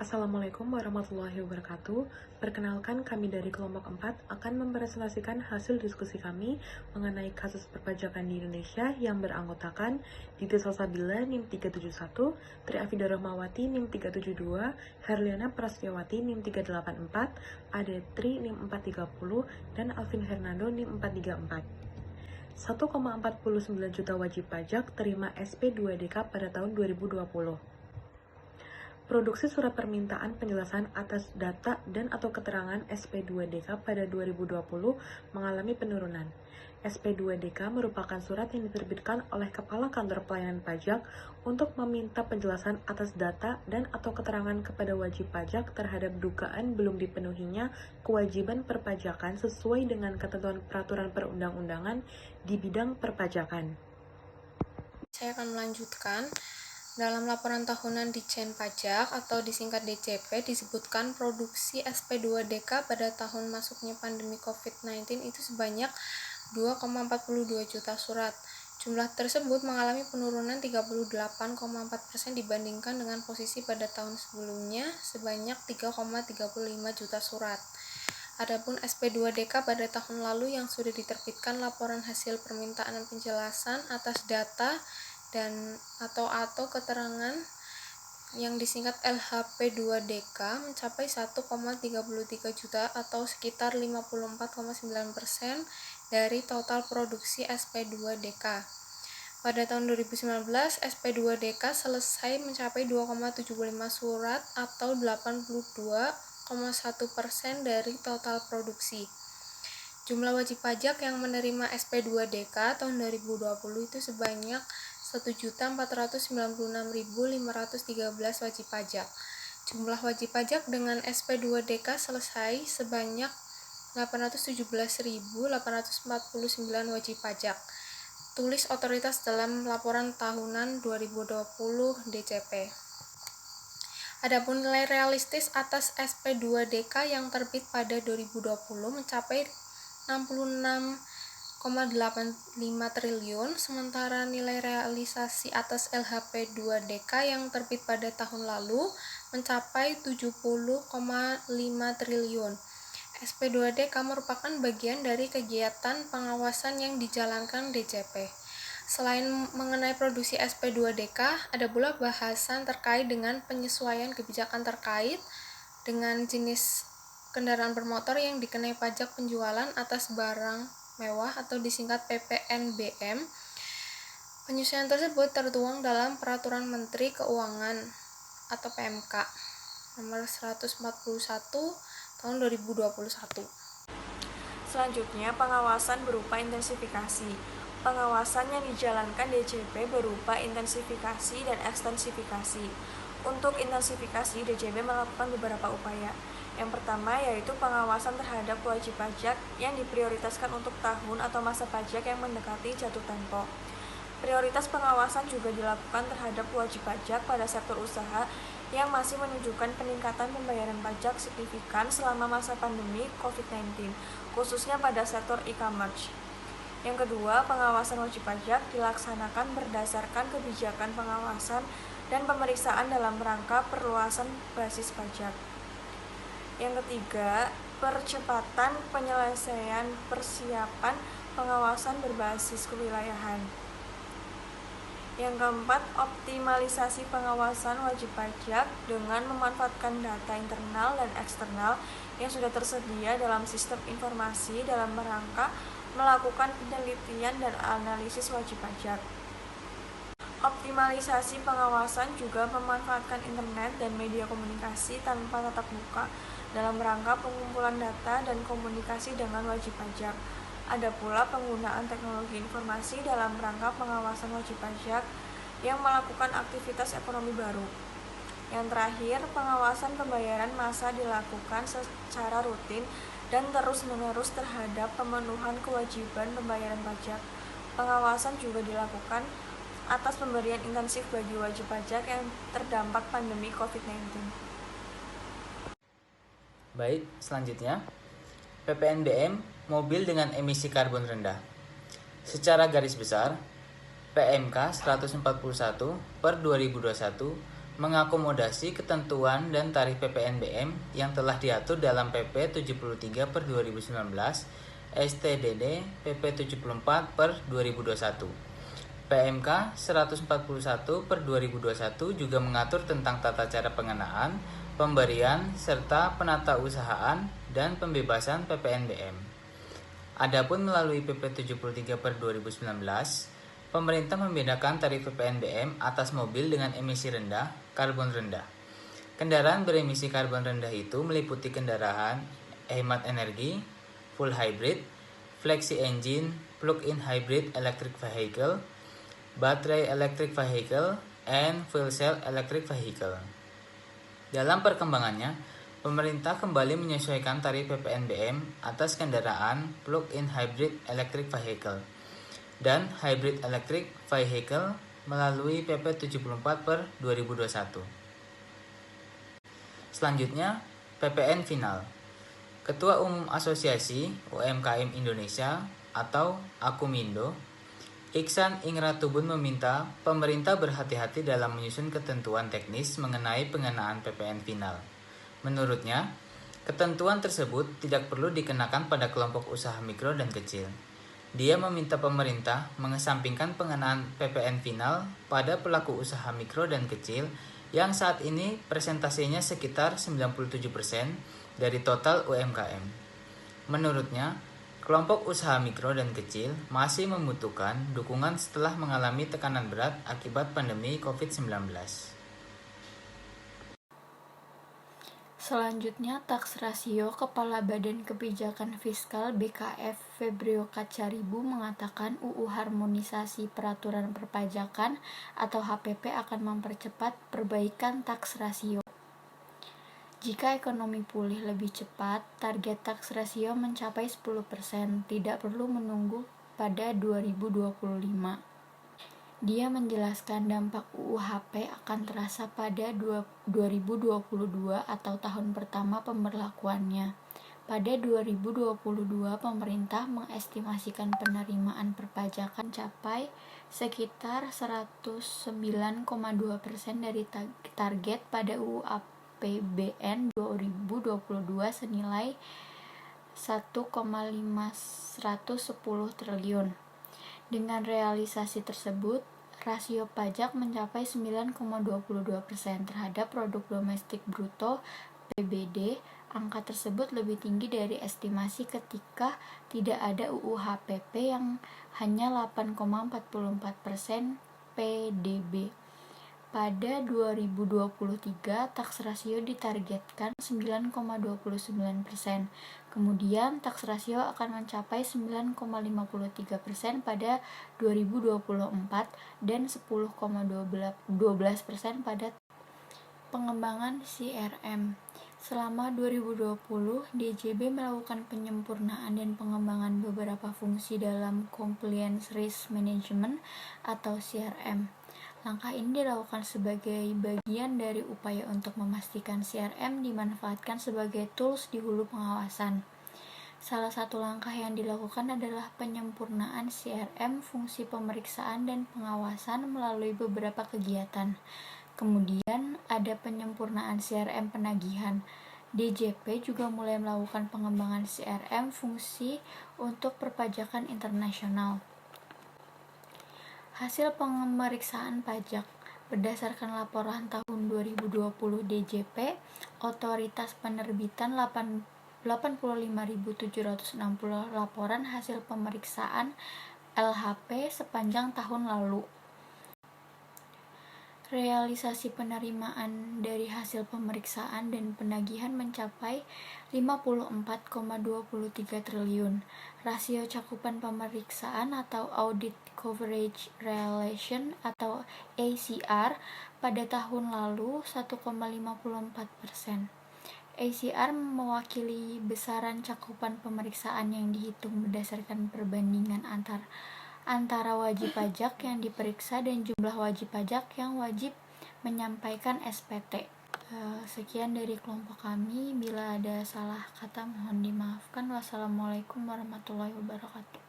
Assalamualaikum warahmatullahi wabarakatuh. Perkenalkan, kami dari kelompok 4 akan mempresentasikan hasil diskusi kami mengenai kasus perpajakan di Indonesia yang beranggotakan Diti Salsabila NIM 371, Tri Afida Rahmawati NIM 372, Herliana Prastyawati NIM 384, Adetri NIM 430, dan Alvin Hernando NIM 434. 1,49 juta wajib pajak terima SP2DK pada tahun 2020. Produksi surat permintaan penjelasan atas data dan/atau keterangan SP2DK pada 2020 mengalami penurunan. SP2DK merupakan surat yang diterbitkan oleh Kepala Kantor Pelayanan Pajak untuk meminta penjelasan atas data dan/atau keterangan kepada wajib pajak terhadap dugaan belum dipenuhinya kewajiban perpajakan sesuai dengan ketentuan peraturan perundang-undangan di bidang perpajakan. Saya akan melanjutkan. Dalam laporan tahunan Ditjen Pajak atau disingkat DCP disebutkan produksi SP2DK pada tahun masuknya pandemi COVID-19 itu sebanyak 2,42 juta surat. Jumlah tersebut mengalami penurunan 38,4% dibandingkan dengan posisi pada tahun sebelumnya sebanyak 3,35 juta surat. Adapun SP2DK pada tahun lalu yang sudah diterbitkan laporan hasil permintaan penjelasan atas data dan atau keterangan yang disingkat LHP2DK mencapai 1,33 juta atau sekitar 54,9% dari total produksi SP2DK. Pada tahun 2019, SP2DK selesai mencapai 2,75 surat atau 82,1% dari total produksi. Jumlah wajib pajak yang menerima SP2DK tahun 2020 itu sebanyak 1.496.513 wajib pajak. Jumlah wajib pajak dengan SP2DK selesai sebanyak 817.849 wajib pajak. Tulis otoritas dalam laporan tahunan 2020 DCP. Adapun nilai realistis atas SP2DK yang terbit pada 2020 mencapai 66,85 triliun, sementara nilai realisasi atas LHP2DK yang terbit pada tahun lalu mencapai 70,5 triliun. SP2DK merupakan bagian dari kegiatan pengawasan yang dijalankan DCP. Selain mengenai produksi SP2DK, ada pula bahasan terkait dengan penyesuaian kebijakan terkait dengan jenis kendaraan bermotor yang dikenai pajak penjualan atas barang mewah atau disingkat PPNBM. Penyesuaian tersebut tertuang dalam Peraturan Menteri Keuangan atau PMK nomor 141 tahun 2021. Selanjutnya, pengawasan berupa intensifikasi. Pengawasan yang dijalankan DCP berupa intensifikasi dan ekstensifikasi. Untuk intensifikasi, DCP melakukan beberapa upaya. Yang pertama yaitu pengawasan terhadap wajib pajak yang diprioritaskan untuk tahun atau masa pajak yang mendekati jatuh tempo. Prioritas pengawasan juga dilakukan terhadap wajib pajak pada sektor usaha yang masih menunjukkan peningkatan pembayaran pajak signifikan selama masa pandemi COVID-19, khususnya pada sektor e-commerce. Yang kedua, pengawasan wajib pajak dilaksanakan berdasarkan kebijakan pengawasan dan pemeriksaan dalam rangka perluasan basis pajak. Yang ketiga, percepatan penyelesaian persiapan pengawasan berbasis kewilayahan. Yang keempat, optimalisasi pengawasan wajib pajak dengan memanfaatkan data internal dan eksternal yang sudah tersedia dalam sistem informasi dalam rangka melakukan penelitian dan analisis wajib pajak. Optimalisasi pengawasan juga memanfaatkan internet dan media komunikasi tanpa tatap muka dalam rangka pengumpulan data dan komunikasi dengan wajib pajak. Ada pula penggunaan teknologi informasi dalam rangka pengawasan wajib pajak yang melakukan aktivitas ekonomi baru. Yang terakhir, pengawasan pembayaran massa dilakukan secara rutin dan terus-menerus terhadap pemenuhan kewajiban pembayaran pajak. Pengawasan juga dilakukan atas pemberian intensif bagi wajib pajak yang terdampak pandemi COVID-19. Baik, selanjutnya PPNBM, mobil dengan emisi karbon rendah. Secara garis besar, PMK 141 per 2021 mengakomodasi ketentuan dan tarif PPNBM yang telah diatur dalam PP 73 per 2019, STDD PP 74 per 2021. PMK 141 per 2021 juga mengatur tentang tata cara pengenaan, pemberian, serta penatausahaan dan pembebasan PPNBM. Adapun melalui PP 73 per 2019, pemerintah membedakan tarif PPNBM atas mobil dengan emisi rendah, karbon rendah. Kendaraan beremisi karbon rendah itu meliputi kendaraan hemat energi, full hybrid, flexi engine, plug-in hybrid electric vehicle, battery electric vehicle, and fuel cell electric vehicle. Dalam perkembangannya, pemerintah kembali menyesuaikan tarif PPNBM atas kendaraan plug-in hybrid electric vehicle dan hybrid electric vehicle melalui PP 74 per 2021. Selanjutnya, PPN final. Ketua Umum Asosiasi UMKM Indonesia atau Akumindo, Iksan Ingratubun meminta pemerintah berhati-hati dalam menyusun ketentuan teknis mengenai pengenaan PPN final. Menurutnya, ketentuan tersebut tidak perlu dikenakan pada kelompok usaha mikro dan kecil. Dia meminta pemerintah mengesampingkan pengenaan PPN final pada pelaku usaha mikro dan kecil yang saat ini persentasenya sekitar 97% dari total UMKM. Menurutnya, kelompok usaha mikro dan kecil masih membutuhkan dukungan setelah mengalami tekanan berat akibat pandemi COVID-19. Selanjutnya, taks rasio Kepala Badan Kebijakan Fiskal BKF Febrio Kacaribu mengatakan UU Harmonisasi Peraturan Perpajakan atau HPP akan mempercepat perbaikan taks rasio. Jika ekonomi pulih lebih cepat, target taks rasio mencapai 10%, tidak perlu menunggu pada 2025. Dia menjelaskan dampak UU HP akan terasa pada 2022 atau tahun pertama pemberlakuannya. Pada 2022, pemerintah mengestimasikan penerimaan perpajakan mencapai sekitar 109,2% dari target pada UU APBN 2022 senilai 1,510 triliun. Dengan realisasi tersebut, rasio pajak mencapai 9,22% terhadap produk domestik bruto (PBD). Angka tersebut lebih tinggi dari estimasi ketika tidak ada UU HPP yang hanya 8,44% PDB. Pada 2023, taks rasio ditargetkan 9,29%. Kemudian, taks rasio akan mencapai 9,53% pada 2024 dan 10,12% pada pengembangan CRM. Selama 2020, DJB melakukan penyempurnaan dan pengembangan beberapa fungsi dalam Compliance Risk Management atau CRM. Langkah ini dilakukan sebagai bagian dari upaya untuk memastikan CRM dimanfaatkan sebagai tools di hulu pengawasan. Salah satu langkah yang dilakukan adalah penyempurnaan CRM fungsi pemeriksaan dan pengawasan melalui beberapa kegiatan. Kemudian ada penyempurnaan CRM penagihan. DJP juga mulai melakukan pengembangan CRM fungsi untuk perpajakan internasional. Hasil pemeriksaan pajak berdasarkan laporan tahun 2020 DJP, otoritas penerbitan 85.760 laporan hasil pemeriksaan LHP sepanjang tahun lalu. Realisasi penerimaan dari hasil pemeriksaan dan penagihan mencapai 54,23 triliun. Rasio cakupan pemeriksaan atau Audit Coverage Relation atau ACR pada tahun lalu 1,54%. ACR mewakili besaran cakupan pemeriksaan yang dihitung berdasarkan perbandingan antara wajib pajak yang diperiksa dan jumlah wajib pajak yang wajib menyampaikan SPT. Sekian dari kelompok kami. Bila ada salah kata mohon dimaafkan. Wassalamualaikum warahmatullahi wabarakatuh.